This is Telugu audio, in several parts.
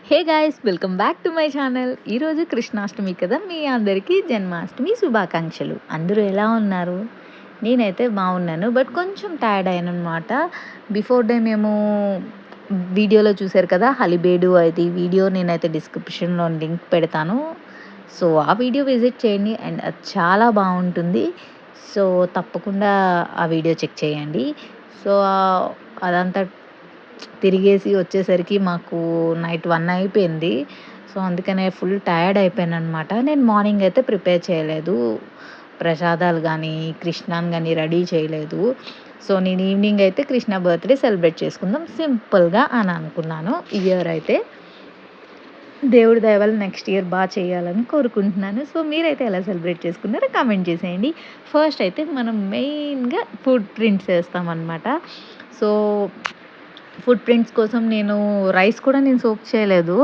Hey guys, welcome back to my channel. ఈరోజు కృష్ణాష్టమి కదా, మీ అందరికీ జన్మాష్టమి శుభాకాంక్షలు. అందరూ ఎలా ఉన్నారు? నేనైతే బాగున్నాను, బట్ కొంచెం టైర్డ్ అయ్యానమాట. బిఫోర్ డే మేము వీడియోలో చూసారు కదా, హలిబేడు. అది వీడియో నేనైతే డిస్క్రిప్షన్లో లింక్ పెడతాను. సో ఆ వీడియో విజిట్ చేయండి, అండ్ అది చాలా బాగుంటుంది. సో తప్పకుండా ఆ వీడియో చెక్ చేయండి. సో అదంతా తిరిగేసి వచ్చేసరికి మాకు నైట్ 1 అయిపోయింది. సో అందుకనే ఫుల్ టయర్డ్ అయిపోయాననమాట. నేను మార్నింగ్ అయితే ప్రిపేర్ చేయలేదు. ప్రసాదాలు గానీ, కృష్ణాని గానీ రెడీ చేయలేదు. సో నేను ఈవినింగ్ అయితే కృష్ణ బర్త్‌డే సెలబ్రేట్ చేసుకుందాం సింపుల్‌గా అని అనుకున్నాను. ఈ ఇయర్ అయితే దేవుడి దయ వల్ల నెక్స్ట్ ఇయర్ చేయాలని కోరుకుంటున్నాను. సో మీరైతే ఎలా సెలబ్రేట్ చేసుకున్నారో కామెంట్ చేసేయండి. ఫస్ట్ అయితే మనం మెయిన్‌గా ఫుట్ ప్రింట్స్ ఏస్తామనమాట. సో ఫుట్ ప్రింట్స్ కోసం నేను రైస్ కూడా సోక్ చేయలేదు.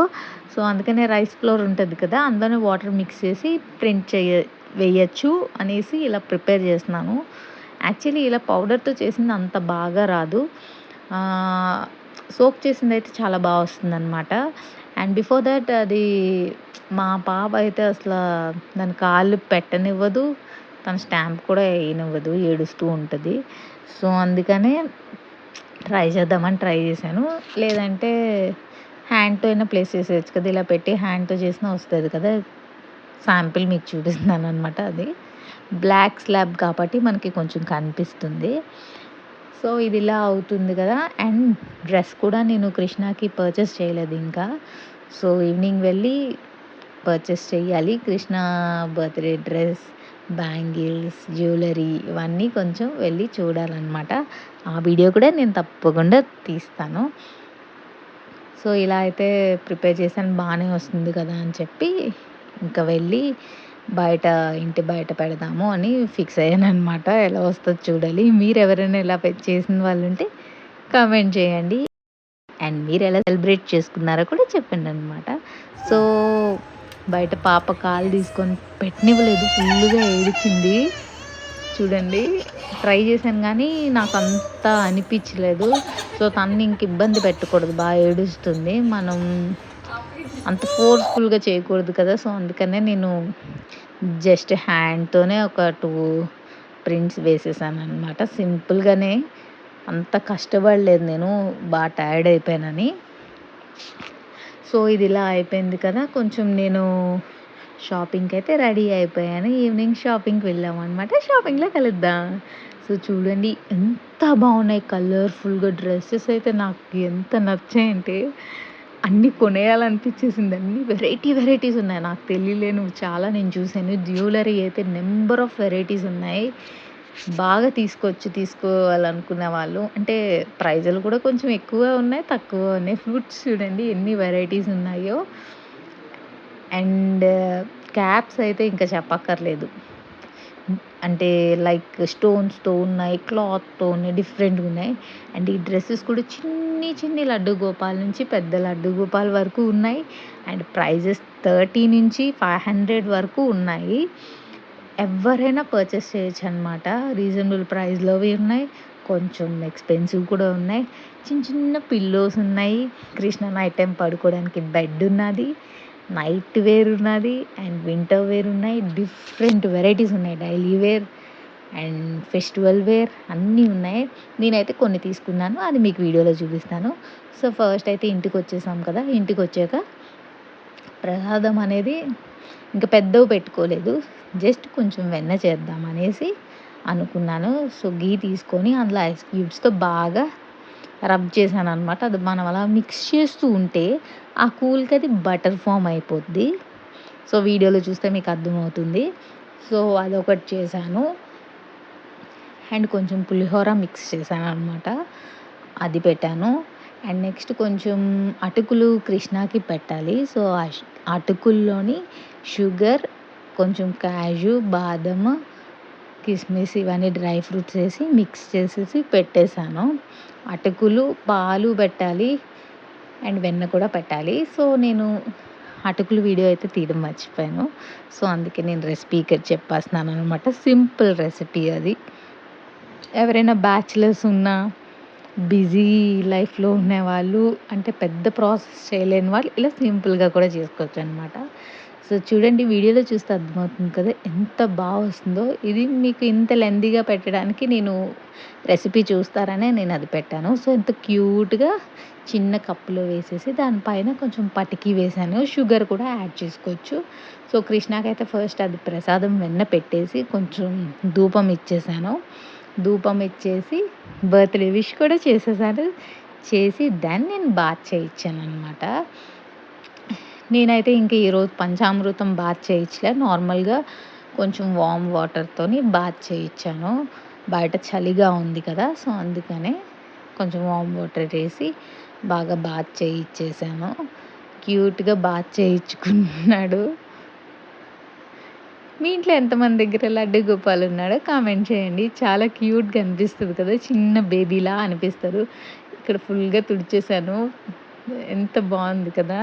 సో అందుకనే రైస్ ఫ్లోర్ ఉంటుంది కదా, అందులోనే వాటర్ మిక్స్ చేసి ప్రింట్ వేయచ్చు అనేసి ఇలా ప్రిపేర్ చేస్తున్నాను. యాక్చువల్లీ ఇలా పౌడర్‌తో చేసింది అంత బాగా రాదు. సోక్ చేసిందయితే చాలా వస్తుందనమాట. అండ్ బిఫోర్ దట్ అది మా పాప అయితే దాని కాళ్ళు పెట్టనివ్వదు. తన స్టాంప్ కూడా ఎయనివ్వదు. ఏడుస్తూ ఉంటది. సో అందుకనే ట్రై చేద్దామని ట్రై చేశాను. లేదంటే హ్యాండ్‌తో అయినా ప్లేస్ చేసేయచ్చు కదా! ఇలా పెట్టి హ్యాండ్‌తో చేసినా వస్తది కదా! శాంపిల్ మీకు చూపిస్తున్నాననమాట అది. బ్లాక్ స్లాబ్ కాబట్టి మనకి కొంచెం కనిపిస్తుంది. సో ఇది ఇలా అవుతుంది కదా! అండ్ డ్రెస్ కూడా నేను కృష్ణకి పర్చేస్ చేయలేదు ఇంకా. సో ఈవినింగ్ వెళ్ళి పర్చేస్ చేయాలి. Krishna birthday dress, bangles, jewellery ఇవన్నీ కొంచెం వెళ్ళి చూడాలనమాట. ఆ వీడియో కూడా నేను తప్పకుండా తీస్తాను. సో ఇలా అయితే ప్రిపేర్ చేశాను, బాగానే వస్తుంది కదా అని చెప్పి ఇంకా వెళ్ళి ఇంటి బయట పెడదాము అని ఫిక్స్ అయ్యాననమాట. ఎలా వస్తుందో చూడాలి. మీరెవరైనా ఇలా చేసిన వాళ్ళుంటే కామెంట్ చేయండి. అండ్ మీరు ఎలా సెలబ్రేట్ చేసుకున్నారో కూడా చెప్పండనమాట. సో బయట పాప కాలు తీసుకొని పెట్టనివ్వలేదు. ఫుల్లుగా ఏడిచింది. చూడండి, ట్రై చేశాను కానీ నాకు అంత అనిపించలేదు. సో తనని ఇంక ఇబ్బంది పెట్టకూడదు, బాగా ఏడుస్తుంది. మనం అంత ఫోర్స్‌ఫుల్‌గా చేయకూడదు కదా! సో అందుకనే నేను జస్ట్ హ్యాండ్‌తోనే ఒక 2 ప్రింట్స్ వేసేసాననమాట. సింపుల్‌గానే, అంత కష్టపడలేదు నేను, టైర్డ్ అయిపోయానని. సో ఇది ఇలా అయిపోయింది కదా! కొంచెం నేను షాపింగ్‌కైతే రెడీ అయిపోయాను. ఈవినింగ్ షాపింగ్‌కి వెళ్ళామనమాట. షాపింగ్‌లో కలుద్దాం. సో చూడండి ఎంత బాగున్నాయి కలర్‌ఫుల్‌గా డ్రెసెస్ అయితే నాకు ఎంత నచ్చాయంటే అన్నీ కొనేయాలనిపించేసింది. అన్నీ వెరైటీస్ ఉన్నాయి. నాకు తెలియలేనివి చాలా నేను చూసాను. జ్యువెలరీ అయితే నెంబర్ ఆఫ్ వెరైటీస్ ఉన్నాయి. బాగా తీసుకోవాలనుకునే వాళ్ళు అంటే ప్రైజులు కూడా కొంచెం ఎక్కువ ఉన్నాయి, తక్కువ ఉన్నాయి. ఫ్రూట్స్ చూడండి ఎన్ని వెరైటీస్ ఉన్నాయో. అండ్ క్యాప్స్ అయితే ఇంకా చెప్పక్కర్లేదు. అంటే లైక్ స్టోన్స్‌తో ఉన్నాయి, క్లాత్‌తో ఉన్నాయి, డిఫరెంట్‌గా ఉన్నాయి. అండ్ ఈ డ్రెసెస్ కూడా చిన్ని లడ్డు గోపాల్ నుంచి పెద్ద లడ్డు గోపాల్ వరకు ఉన్నాయి. అండ్ ప్రైజెస్ 30 నుంచి 500 వరకు ఉన్నాయి. ఎవరైనా పర్చేస్ చేయొచ్చనమాట. రీజనబుల్ ప్రైస్‌లోవి ఉన్నాయి, కొంచెం ఎక్స్‌పెన్సివ్ కూడా ఉన్నాయి. చిన్న పిల్లోస్ ఉన్నాయి. కృష్ణ నైట్ టైమ్ పడుకోవడానికి బెడ్ ఉన్నది. నైట్ వేర్ ఉన్నది అండ్ వింటర్ వేర్ ఉన్నాయి. డిఫరెంట్ వెరైటీస్ ఉన్నాయి. Daily wear and festival wear అన్నీ ఉన్నాయి. నేనైతే కొన్ని తీసుకున్నాను, అది మీకు వీడియోలో చూపిస్తాను. సో ఫస్ట్ అయితే ఇంటికొచ్చేసాం కదా! ఇంటికొచ్చాక ప్రసాదం అనేది ఇంకా పెద్దవి పెట్టుకోలేదు. జస్ట్ కొంచెం వెన్న చేద్దామనేసి అనుకున్నాను. సో ఘీ తీసుకొని అందులో ఐస్ క్యూబ్స్‌తో బాగా రబ్ చేశాననమాట. అది మనం అలా మిక్స్ చేస్తూ ఉంటే ఆ కూల్‌కి అది బటర్ ఫామ్ అయిపోద్ది. సో వీడియోలో చూస్తే మీకు అర్థమవుతుంది. సో అదొకటి చేశాను. అండ్ కొంచెం పులిహోర మిక్స్ చేశాననమాట. అది పెట్టాను. అండ్ నెక్స్ట్ కొంచెం అటుకులు కృష్ణకి పెట్టాలి. సో అటుకుల్లోని షుగర్, కొంచెం కాజు, బాదం, కిస్మిస్ ఇవన్నీ డ్రై ఫ్రూట్స్ వేసి మిక్స్ చేసేసి పెట్టేశాను. అటుకులు, పాలు పెట్టాలి అండ్ వెన్న కూడా పెట్టాలి. సో నేను అటుకులు వీడియో అయితే తీయడం మర్చిపోయాను. సో అందుకే నేను రెసిపీ ఇక్కడ చెప్పేస్తున్నాననమాట. సింపుల్ రెసిపీ అది. ఎవరైనా బ్యాచిలర్స్ ఉన్నా బిజీ లైఫ్‌లో ఉండేవాళ్ళు అంటే పెద్ద ప్రాసెస్ చేయలేని వాళ్ళు ఇలా సింపుల్‌గా కూడా చేసుకోవచ్చనమాట. సో, చూడండి వీడియోలో చూస్తే అర్థమవుతుంది కదా! ఎంత వస్తుందో. ఇది మీకు ఇంత లెంతీగా పెట్టడానికి నేను రెసిపీ చూస్తారనే నేనది పెట్టాను. సో, ఎంత క్యూట్‌గా చిన్న కప్పులో వేసేసి దానిపైన కొంచెం పటికి వేశాను. షుగర్ కూడా యాడ్ చేసుకోవచ్చు. సో, కృష్ణకైతే ఫస్ట్ అది ప్రసాదం వెన్న పెట్టేసి కొంచెం ధూపం ఇచ్చేసాను. ధూపం ఇచ్చేసి బర్త్‌డే విష్ కూడా చేసేసాను. చేసి దెన్ నేను బాత్ చేయిచ్చాననమాట. నేనైతే ఇంక ఈరోజు పంచామృతం బాత్ చేయించలే. నార్మల్‌గా కొంచెం వార్మ్ వాటర్‌తోని బాత్ చేయిచ్చాను. బయట చలిగా ఉంది కదా! సో, అందుకనే కొంచెం వార్మ్ వాటర్ ఏసి బాగా బాత్ చేయిచ్చేసాను. క్యూట్‌గా బాత్ చేయించుకున్నాడు. మీ ఇంట్లో ఎంతమంది దగ్గర లడ్డు గోపాలున్నాడో కామెంట్ చేయండి. చాలా క్యూట్‌గా అనిపిస్తది కదా! చిన్న బేబీలా అనిపిస్తారు. ఇక్కడ ఫుల్‌గా తుడిచేసాను. ఎంత బావుంది కదా!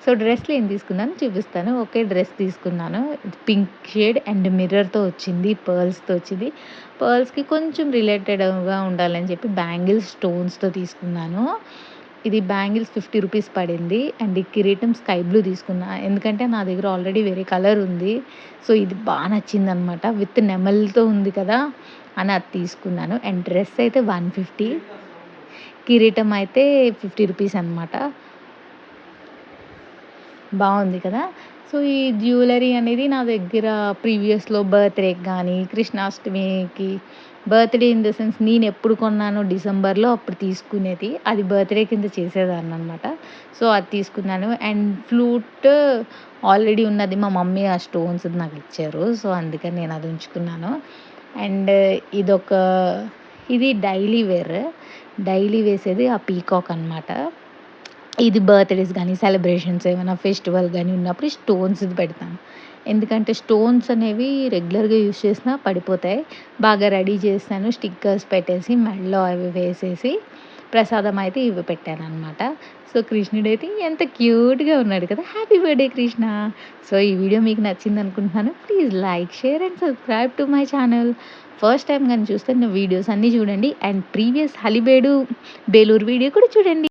సో, డ్రెస్‌లు ఏం తీసుకున్నానో చూపిస్తాను. ఒకే డ్రెస్ తీసుకున్నాను. పింక్ షేడ్ అండ్ మిర్రర్‌తో వచ్చింది. పర్ల్స్‌తో వచ్చింది. పర్ల్స్‌కి కొంచెం రిలేటెడ్‌గా ఉండాలని చెప్పి బ్యాంగిల్స్ స్టోన్స్‌తో తీసుకున్నాను. ఇది బ్యాంగిల్స్ 50 రూపీస్ పడింది. అండ్ ఈ కిరీటం స్కై బ్లూ తీసుకున్నా. ఎందుకంటే నా దగ్గర ఆల్రెడీ వేరే కలర్ ఉంది. సో, ఇది నచ్చిందనమాట. విత్ నెమలితో ఉంది కదా! అని అది తీసుకున్నాను. అండ్ డ్రెస్ అయితే 150. కిరీటం అయితే 50 రూపీస్ అనమాట. బావుంది కదా! సో, ఈ జ్యువెలరీ అనేది నా దగ్గర ప్రీవియస్‌లో బర్త్‌డేకి గానీ, కృష్ణాష్టమికి బర్త్‌డే ఇన్ ద సెన్స్ నేనెప్పుడు కొన్నానో డిసెంబర్‌లో అప్పుడు తీసుకునేది. అది బర్త్‌డే కింద చేసేదాన్ననమాట. సో, అది తీసుకున్నాను. అండ్ ఫ్లూట్ ఆల్రెడీ ఉన్నది మా మమ్మీ ఆ స్టోన్స్‌ది నాకిచ్చారు. సో, అందుకని నేను అది ఉంచుకున్నాను. అండ్ ఇదొక ఇది డైలీ వేర్. డైలీ వేసేది ఆ పీకాక్ అనమాట. ఇది బర్త్‌డేస్ గానీ, సెలబ్రేషన్స్ ఏమైనా ఫెస్టివల్ గానీ ఉన్నప్పుడు ఈ స్టోన్స్‌ది పెడతాను. ఎందుకంటే స్టోన్స్ అనేవి రెగ్యులర్‌గా యూజ్ చేసినా పడిపోతాయి. బాగా రెడీ చేశాను. స్టిక్కర్స్ పెట్టేసి మెడలో అవి వేసేసి ప్రసాదం అయితే ఇవి పెట్టాననమాట. సో, కృష్ణుడైతే ఎంత క్యూట్‌గా ఉన్నాడు కదా! Happy birthday Krishna. సో, ఈ వీడియో మీకు నచ్చిందనుకుంటున్నాను. Please like, share and subscribe to my channel. First time గాని చూస్తే నా వీడియోస్ అన్నీ చూడండి. And previous Halebidu, Belur video కూడా చూడండి.